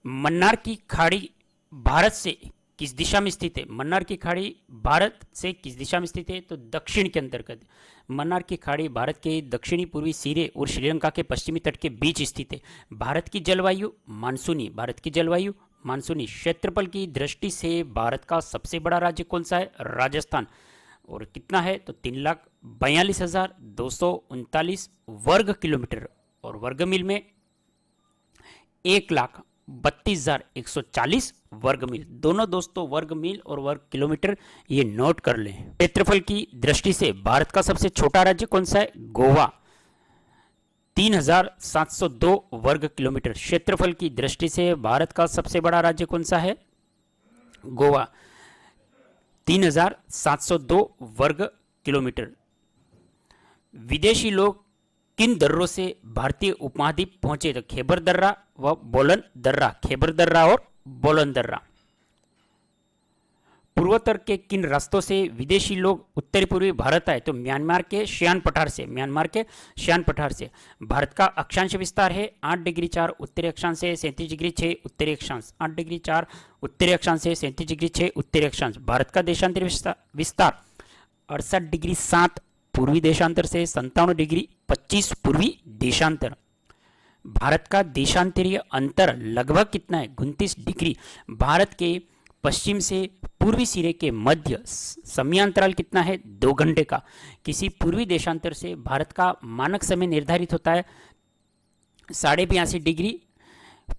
मन्नार की खाड़ी भारत से किस दिशा में स्थित है? मन्नार की खाड़ी भारत से किस दिशा में स्थित है? तो दक्षिण के अंतर्गत। मन्नार की खाड़ी भारत के दक्षिणी पूर्वी सिरे और श्रीलंका के पश्चिमी तट के बीच स्थित है। भारत की जलवायु मानसूनी। भारत की जलवायु मानसूनी। क्षेत्रफल की दृष्टि से भारत का सबसे बड़ा राज्य कौन सा है? राजस्थान। और कितना है? तो 3,42,239 वर्ग किलोमीटर, और वर्ग मील में 1,32,140 वर्ग मील। दोनों दोस्तों वर्ग मील और वर्ग किलोमीटर ये नोट कर लें। क्षेत्रफल की दृष्टि से भारत का सबसे छोटा राज्य कौन सा है? गोवा। 3,702 वर्ग किलोमीटर। क्षेत्रफल की दृष्टि से भारत का सबसे बड़ा राज्य कौन सा है? गोवा। 3,702 वर्ग किलोमीटर। विदेशी लोग किन दर्रों से भारतीय उपमहाद्वीप पहुंचे? तो खैबर दर्रा व बोलन दर्रा। खैबर दर्रा और बोलन दर्रा। पूर्वोत्तर के किन रास्तों से विदेशी लोग उत्तरी पूर्वी भारत आए? तो म्यांमार के शियान पठार से। म्यांमार के शियान पठार से। भारत का अक्षांश विस्तार है 8 डिग्री 4 उत्तरी अक्षांश से 37 डिग्री 6 उत्तरी अक्षांश। 8 डिग्री 4 उत्तरी अक्षांश से 37 डिग्री 6 उत्तरी अक्षांश। भारत का देशांतर विस्तार 68 डिग्री 7 पूर्वी देशांतर से 57 डिग्री 25 पूर्वी देशांतर। भारत का देशांतरीय अंतर लगभग कितना है? 29 डिग्री। भारत के पश्चिम से पूर्वी सिरे के मध्य समयांतराल कितना है? 2 घंटे का। किसी पूर्वी देशांतर से भारत का मानक समय निर्धारित होता है 82.5 डिग्री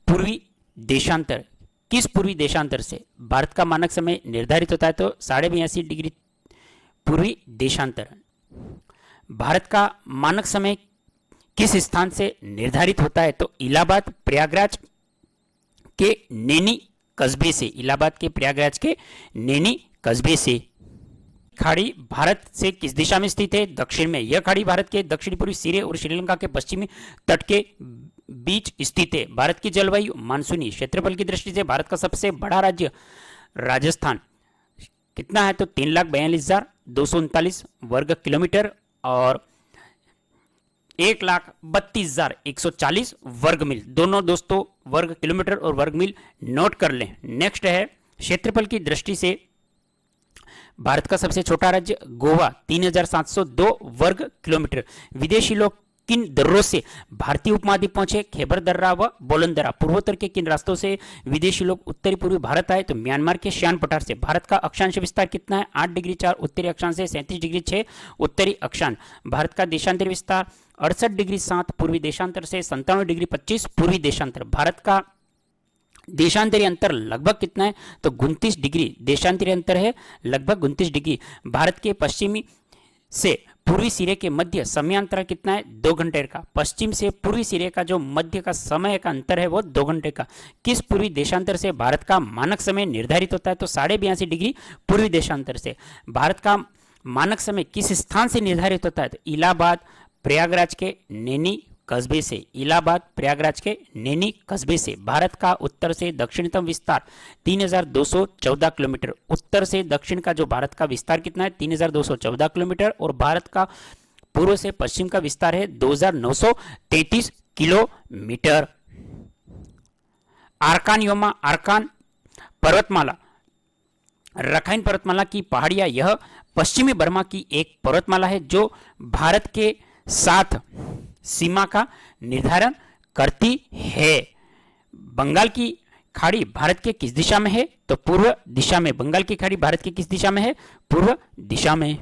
पूर्वी देशांतर। किस पूर्वी देशांतर से भारत का मानक समय निर्धारित होता है? तो 82.5 डिग्री पूर्वी देशांतर। भारत का मानक समय किस स्थान से निर्धारित होता है? तो इलाहाबाद प्रयागराज के नैनी कस्बे से। इलाहाबाद के प्रयागराज के नैनी कस्बे से। खाड़ी भारत से किस दिशा में स्थित है? दक्षिण में। यह खाड़ी भारत के दक्षिणी पूर्वी सिरे और श्रीलंका के पश्चिमी तट के बीच स्थित है। भारत की जलवायु मानसूनी। क्षेत्रफल की दृष्टि से भारत का सबसे बड़ा राज्य राजस्थान। कितना है? तो 3,42,239 वर्ग किलोमीटर और 1,32,140 वर्ग मील। दोनों दोस्तों वर्ग किलोमीटर और वर्ग मील नोट कर लें। नेक्स्ट है क्षेत्रफल की दृष्टि से भारत का सबसे छोटा राज्य गोवा। 3,702 वर्ग किलोमीटर। विदेशी लोग किन दर्रों से भारतीय उपमहाद्वीप पहुंचे? खैबर दर्रा व बोलन दर्रा। पूर्वोत्तर के किन रास्तों से विदेशी लोग उत्तरी पूर्वी भारत आए? तो म्यांमार के शियान पठार से। भारत का अक्षांश विस्तार कितना है? 8 डिग्री 4 उत्तरी अक्षांश से 37 डिग्री 6 उत्तरी अक्षांश। भारत का देशांतर विस्तार 68 डिग्री 7 पूर्वी देशांतर से 57 डिग्री 25 पूर्वी देशांतर। भारत का देशांतरी अंतर लगभग कितना है? तो 29 डिग्री देशांतरी अंतर है लगभग 29 डिग्री। भारत के पश्चिमी से पूर्वी सिरे के मध्य समयांतर कितना है? 2 घंटे का। पश्चिम से पूर्वी सिरे का जो मध्य का समय का अंतर है वो 2 घंटे का। किस पूर्वी देशांतर से भारत का मानक समय निर्धारित होता है? तो 82.5 डिग्री पूर्वी देशांतर से। भारत का मानक समय किस स्थान से निर्धारित होता है? तो इलाहाबाद प्रयागराज के नैनी कस्बे से। इलाहाबाद प्रयागराज के नैनी कस्बे से। भारत का उत्तर से दक्षिणतम विस्तार 3,214 किलोमीटर। उत्तर से दक्षिण का जो भारत का विस्तार कितना है? 3,214 किलोमीटर। और भारत का पूर्व से पश्चिम का विस्तार है 2,933 किलोमीटर। Arakan Yoma. आरकान पर्वतमाला रखाइन पर्वतमाला की पहाड़ियां। यह पश्चिमी बर्मा की एक पर्वतमाला है जो भारत के साथ सीमा का निर्धारण करती है। बंगाल की खाड़ी भारत के किस दिशा में है? तो पूर्व दिशा में। बंगाल की खाड़ी भारत के किस दिशा में है? पूर्व दिशा में।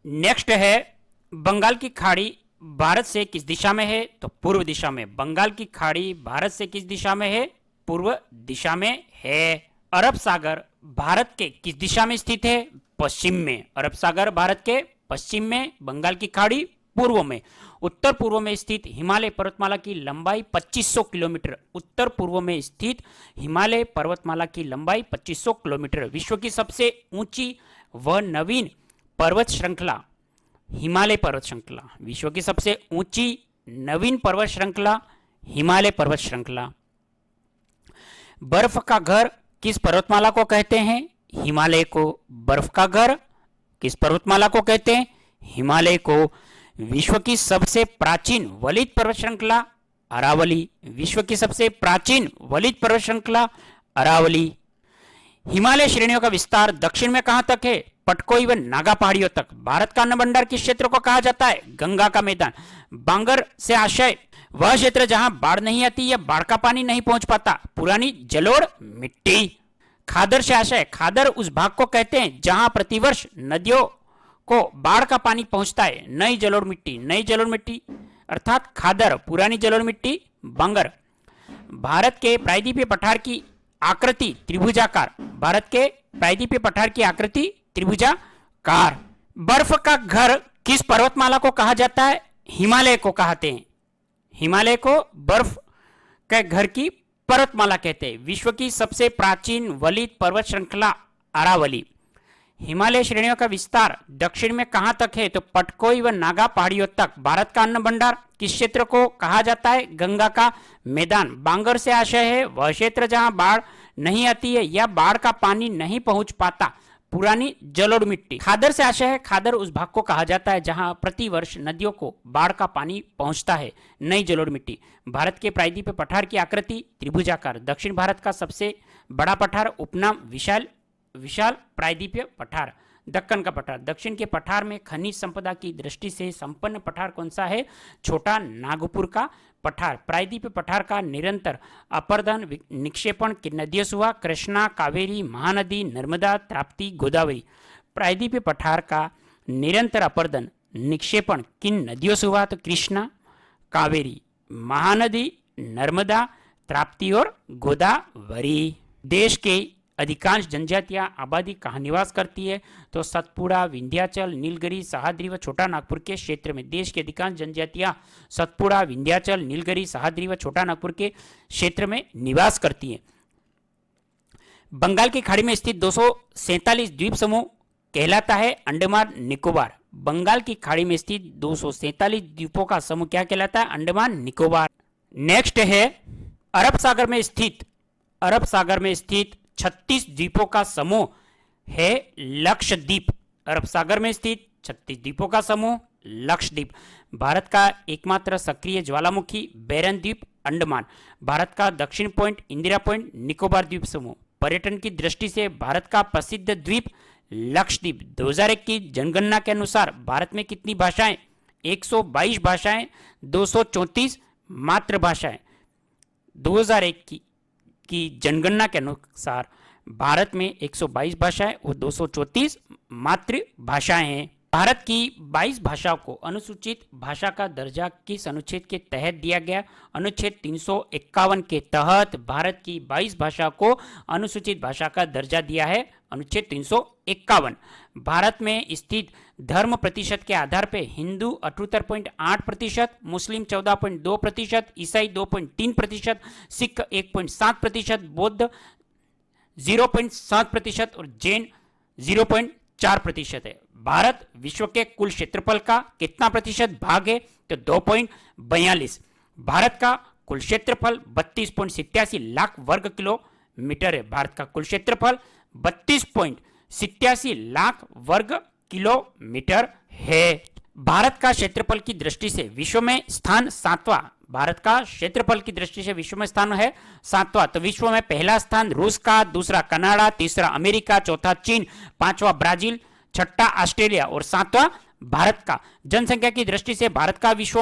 नेक्स्ट है बंगाल की खाड़ी भारत से किस दिशा में है? तो पूर्व दिशा में। बंगाल की खाड़ी भारत से किस दिशा में है? पूर्व दिशा में है। अरब सागर भारत के किस दिशा में स्थित है? पश्चिम में। अरब सागर भारत के पश्चिम में, बंगाल की खाड़ी पूर्व में। उत्तर पूर्व में स्थित हिमालय पर्वतमाला की लंबाई 2500 किलोमीटर। उत्तर पूर्व में स्थित हिमालय पर्वतमाला की लंबाई 2500 किलोमीटर। विश्व की सबसे ऊंची व नवीन पर्वत श्रृंखला हिमालय पर्वत श्रृंखला। विश्व की सबसे ऊंची नवीन पर्वत श्रृंखला हिमालय पर्वत श्रृंखला। बर्फ का घर किस पर्वतमाला को कहते हैं? हिमालय को। बर्फ का घर किस पर्वतमाला को कहते हैं? हिमालय को। विश्व की सबसे प्राचीन वलित पर्वत श्रृंखला अरावली। विश्व की सबसे प्राचीन वलित पर्वत श्रृंखला अरावली। हिमालय श्रेणियों का विस्तार दक्षिण में कहां तक है? पटकोई व नागा पहाड़ियों तक। भारत का अन्न भंडार किस क्षेत्र को कहा जाता है? गंगा का मैदान। बांगर से आशय वह क्षेत्र जहां बाढ़ नहीं आती या बाढ़ का पानी नहीं पहुंच पाता। पुरानी जलोढ़ मिट्टी। खादर से आशय खादर उस भाग को कहते हैं जहां प्रतिवर्ष नदियों को बाढ़ का पानी पहुंचता है। नई जलोढ़ मिट्टी। नई जलोढ़ मिट्टी अर्थात खादर। पुरानी जलोढ़ मिट्टी बांगर। भारत के प्रायद्वीपीय पठार की आकृति त्रिभुजाकार। भारत के प्रायद्वीपीय पठार की आकृति त्रिभुजाकार। बर्फ का घर किस पर्वतमाला को कहा जाता है? हिमालय को कहते हैं। हिमालय को बर्फ के घर की पर्वतमाला कहते हैं। विश्व की सबसे प्राचीन वलित पर्वत श्रृंखला अरावली। हिमालय श्रेणियों का विस्तार दक्षिण में कहां तक है? तो पटकोई व नागा पहाड़ियों तक। भारत का अन्न भंडार किस क्षेत्र को कहा जाता है? गंगा का मैदान। बांगर से आशय है वह क्षेत्र जहां बाढ़ नहीं आती है या बाढ़ का पानी नहीं पहुंच पाता। पुरानी जलोढ़ मिट्टी। खादर से आशय है खादर उस भाग को कहा जाता है जहां प्रतिवर्ष नदियों को बाढ़ का पानी पहुंचता है। नई जलोढ़ मिट्टी। भारत के प्रायद्वीपीय पठार की आकृति त्रिभुजाकार। दक्षिण भारत का सबसे बड़ा पठार उपनाम विशाल प्रायद्वीपीय पठार। दक्कन का पठार। दक्षिण के पठार में खनिज संपदा की दृष्टि से संपन्न पठार कौन सा है? छोटा नागपुर का पठार। प्रायद्वीपीय पठार का निरंतर अपर्दन निक्षेपण किन नदियों से हुआ? कृष्णा, कावेरी, महानदी, नर्मदा, ताप्ती, गोदावरी। प्रायद्वीपीय पठार का निरंतर अपर्दन निक्षेपण किन नदियों से हुआ? तो कृष्णा, कावेरी, महानदी, नर्मदा, ताप्ती और गोदावरी। देश के अधिकांश जनजातियां आबादी कहाँ निवास करती है? तो सतपुड़ा, विंध्याचल, नीलगिरी, सह्याद्री व छोटा नागपुर के क्षेत्र में। देश के अधिकांश जनजातियां सतपुड़ा, विंध्याचल, नीलगिरी, सह्याद्री व छोटा नागपुर के क्षेत्र में निवास करती हैं। बंगाल की खाड़ी में स्थित 247 द्वीप समूह कहलाता है अंडमान निकोबार। बंगाल की खाड़ी में स्थित 247 द्वीपों का समूह क्या कहलाता है? अंडमान निकोबार। नेक्स्ट है अरब सागर में स्थित 36 द्वीपों का समूह है लक्षद्वीप। अरब सागर में स्थित 36 द्वीपों का समूह लक्षद्वीप। भारत का एकमात्र सक्रिय ज्वालामुखी बैरन द्वीप अंडमान। भारत का दक्षिण पॉइंट इंदिरा पॉइंट निकोबार द्वीप समूह। पर्यटन की दृष्टि से भारत का प्रसिद्ध द्वीप लक्षद्वीप। 2001 की जनगणना के अनुसार भारत में कितनी भाषाएं? 122 भाषाएं, 234 मातृभाषाएं। 2001 की जनगणना के अनुसार भारत में 122 भाषाएं और 234 मातृभाषाएं हैं। भारत की 22 भाषाओं को अनुसूचित भाषा का दर्जा किस अनुच्छेद के तहत दिया गया? अनुच्छेद 351 के तहत भारत की 22 भाषाओं को अनुसूचित भाषा का दर्जा दिया है अनुच्छेद 351। भारत में स्थित धर्म प्रतिशत के आधार पर हिंदू 78.8%, मुस्लिम 14.2%, ईसाई 2.3%, सिख 1.7%, बौद्ध 0.7% और जैन 0.4% है। भारत विश्व के कुल क्षेत्रफल का कितना प्रतिशत भाग है? तो 2.42। भारत का कुल क्षेत्रफल 32.87 लाख वर्ग किलोमीटर है। भारत का कुल क्षेत्रफल 32.87 लाख वर्ग किलोमीटर है। भारत का क्षेत्रफल की दृष्टि से विश्व में स्थान 7वां। भारत का क्षेत्रफल की दृष्टि से विश्व में स्थान है 7वां। तो विश्व में पहला स्थान रूस का, दूसरा कनाडा, तीसरा अमेरिका, चौथा चीन, 5वां ब्राजील, 6ठा ऑस्ट्रेलिया और 7वां भारत का। जनसंख्या की दृष्टि से भारत का विश्व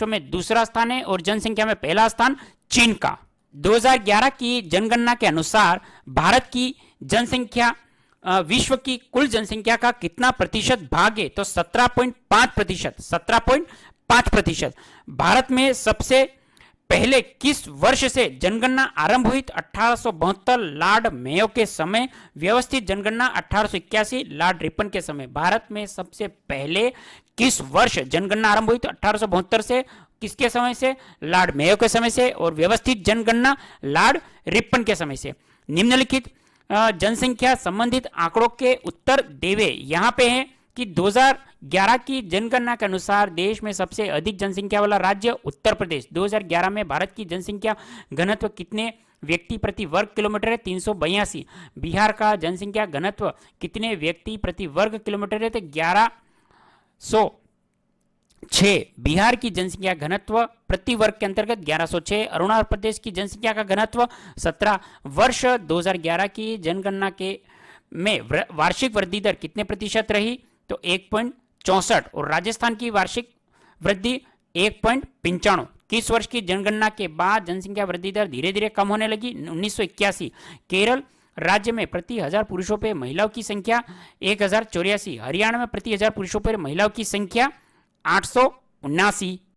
में दूसरा स्थान है और जनसंख्या में पहला स्थान चीन का। 2011 की जनगणना के अनुसार भारत की जनसंख्या विश्व की कुल जनसंख्या का कितना प्रतिशत भाग है? तो 17.5%। भारत में सबसे पहले किस वर्ष से जनगणना आरंभ हुई? 1872 लॉर्ड मेयो के समय। व्यवस्थित जनगणना 1881 लॉर्ड रिपन के समय। भारत में सबसे पहले किस वर्ष जनगणना आरंभ हुई? तो 1872 से। किसके समय से? लॉर्ड मेयो के समय से। और व्यवस्थित जनगणना लॉर्ड रिपन के समय से। निम्नलिखित जनसंख्या संबंधित आंकड़ों के उत्तर देवे। यहां पे है कि 2011 की जनगणना के अनुसार देश में सबसे अधिक जनसंख्या वाला राज्य उत्तर प्रदेश। 2011 में भारत की जनसंख्या घनत्व कितने व्यक्ति प्रति वर्ग किलोमीटर है? 382। बिहार का जनसंख्या घनत्व कितने व्यक्ति प्रति वर्ग किलोमीटर है? तो 1106। बिहार की जनसंख्या घनत्व प्रति वर्ग के अंतर्गत 1106। अरुणाचल प्रदेश की जनसंख्या का घनत्व 17। वर्ष 2011 की जनगणना के में वार्षिक वृद्धि दर कितने प्रतिशत रही? तो 1.64। और राजस्थान की वार्षिक वृद्धि 1.95। किस वर्ष की जनगणना के बाद जनसंख्या वृद्धि दर धीरे धीरे कम होने लगी? 1981। केरल राज्य में प्रति 1000 पुरुषों पर महिलाओं की संख्या 1084। हरियाणा में प्रति 1000 पुरुषों पर महिलाओं की संख्या 879।